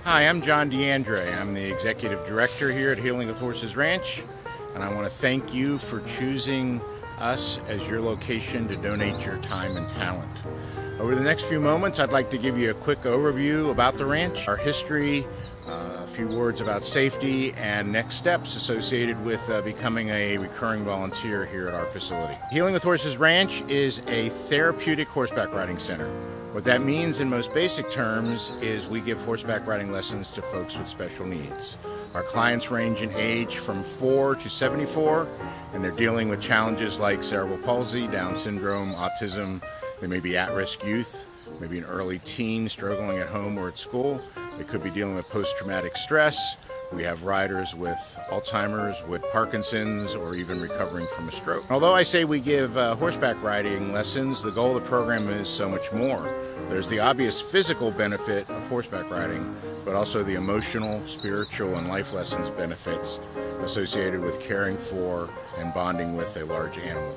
Hi, I'm John DeAndre. I'm the Executive Director here at Healing with Horses Ranch, and I want to thank you for choosing us as your location to donate your time and talent. Over the next few moments, I'd like to give you a quick overview about the ranch, our history, a few words about safety, and next steps associated with becoming a recurring volunteer here at our facility. Healing with Horses Ranch is a therapeutic horseback riding center. What that means in most basic terms is we give horseback riding lessons to folks with special needs. Our clients range in age from 4 to 74, and they're dealing with challenges like cerebral palsy, Down syndrome, autism. They may be at-risk youth, maybe an early teen struggling at home or at school. They could be dealing with post-traumatic stress. We have riders with Alzheimer's, with Parkinson's, or even recovering from a stroke. Although I say we give horseback riding lessons, the goal of the program is so much more. There's the obvious physical benefit of horseback riding, but also the emotional, spiritual, and life lessons benefits associated with caring for and bonding with a large animal.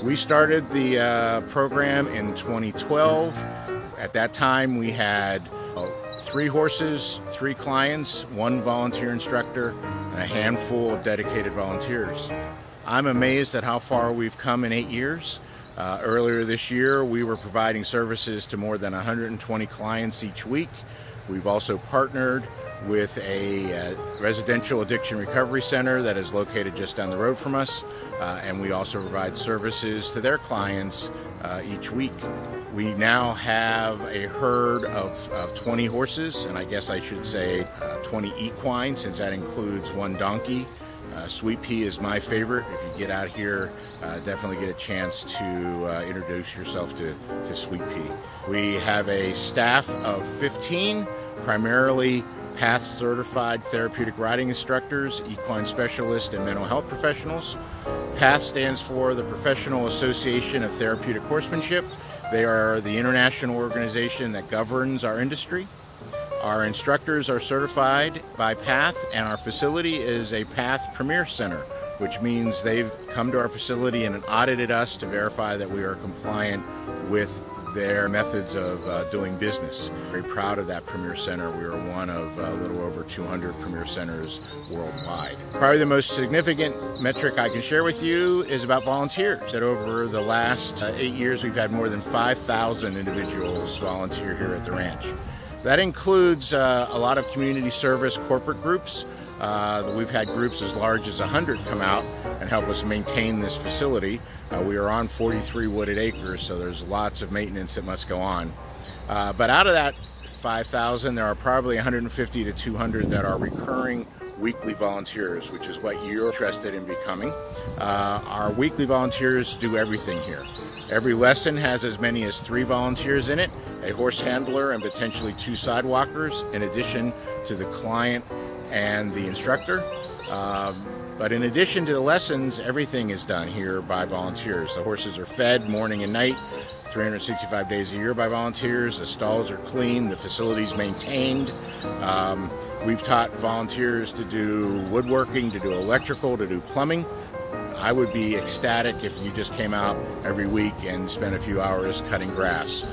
We started the program in 2012. At that time, we had 3 horses, 3 clients, 1 volunteer instructor, and a handful of dedicated volunteers. I'm amazed at how far we've come in 8 years. Earlier this year, we were providing services to more than 120 clients each week. We've also partnered with a residential addiction recovery center that is located just down the road from us, and we also provide services to their clients each week. We now have a herd of 20 horses, and I guess I should say 20 equine, since that includes 1 donkey. Sweet Pea is my favorite. If you get out here, definitely get a chance to introduce yourself to Sweet Pea. We have a staff of 15, primarily PATH certified therapeutic riding instructors, equine specialists, and mental health professionals. PATH stands for the Professional Association of Therapeutic Horsemanship. They are the international organization that governs our industry. Our instructors are certified by PATH, and our facility is a PATH Premier Center, which means they've come to our facility and audited us to verify that we are compliant with their methods of doing business. Very proud of that Premier Center. We are one of a little over 200 Premier Centers worldwide. Probably the most significant metric I can share with you is about volunteers. That over the last 8 years, we've had more than 5,000 individuals volunteer here at the ranch. That includes a lot of community service corporate groups. We've had groups as large as 100 come out and help us maintain this facility. We are on 43 wooded acres, so there's lots of maintenance that must go on. But out of that 5,000, there are probably 150 to 200 that are recurring weekly volunteers, which is what you're interested in becoming. Our weekly volunteers do everything here. Every lesson has as many as 3 volunteers in it, a horse handler and potentially 2 sidewalkers, in addition to the client and the instructor. But in addition to the lessons, everything is done here by volunteers. The horses are fed morning and night, 365 days a year by volunteers. The stalls are clean, the facility's maintained. We've taught volunteers to do woodworking, to do electrical, to do plumbing. I would be ecstatic if you just came out every week and spent a few hours cutting grass.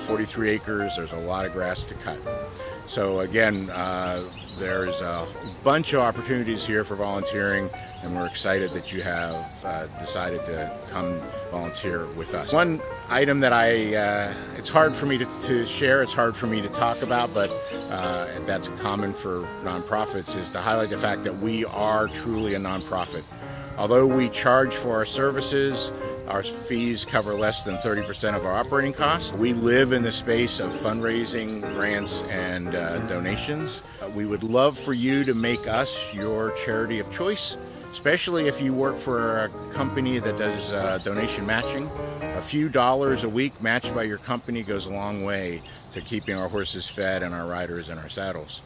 43 acres, there's a lot of grass to cut. So again, there's a bunch of opportunities here for volunteering, and we're excited that you have decided to come volunteer with us. One item that it's hard for me to share, it's hard for me to talk about, but that's common for nonprofits, is to highlight the fact that we are truly a nonprofit. Although we charge for our services, our fees cover less than 30% of our operating costs. We live in the space of fundraising, grants, and donations. We would love for you to make us your charity of choice, especially if you work for a company that does donation matching. A few dollars a week matched by your company goes a long way to keeping our horses fed and our riders in our saddles.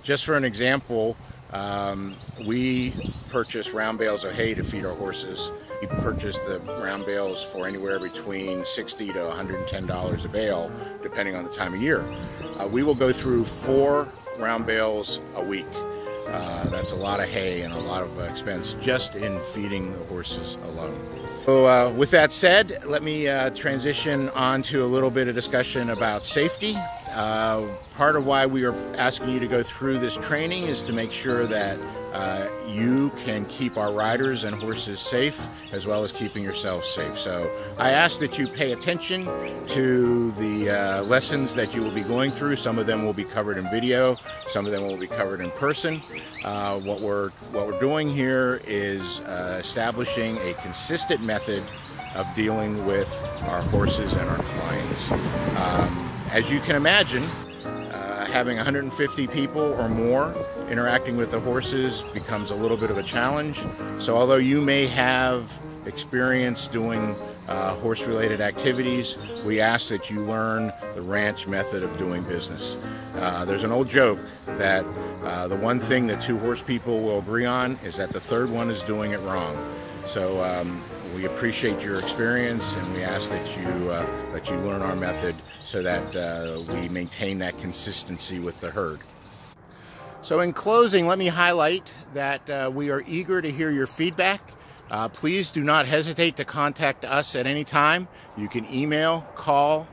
Just for an example, we purchase round bales of hay to feed our horses. We purchase the round bales for anywhere between $60 to $110 a bale, depending on the time of year. We will go through 4 round bales a week. That's a lot of hay and a lot of expense just in feeding the horses alone. So with that said, let me transition on to a little bit of discussion about safety. part of why we are asking you to go through this training is to make sure that you can keep our riders and horses safe, as well as keeping yourselves safe. So I ask that you pay attention to the lessons that you will be going through. Some of them will be covered in video, some of them will be covered in person. What we're doing here is establishing a consistent method of dealing with our horses and our clients. As you can imagine, having 150 people or more interacting with the horses becomes a little bit of a challenge. So although you may have experience doing horse-related activities, we ask that you learn the ranch method of doing business. There's an old joke that the one thing that two horse people will agree on is that the third one is doing it wrong. So we appreciate your experience, and we ask that you learn our method so that we maintain that consistency with the herd. So in closing, let me highlight that we are eager to hear your feedback. Please do not hesitate to contact us at any time. You can email, call,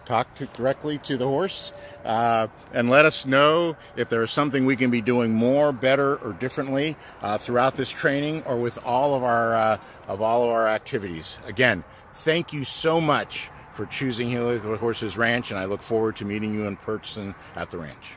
talk directly to the horse, and let us know if there is something we can be doing more, better, or differently throughout this training or with all of our activities. Again, thank you so much for choosing Healing with Horses Ranch, and I look forward to meeting you in person at the ranch.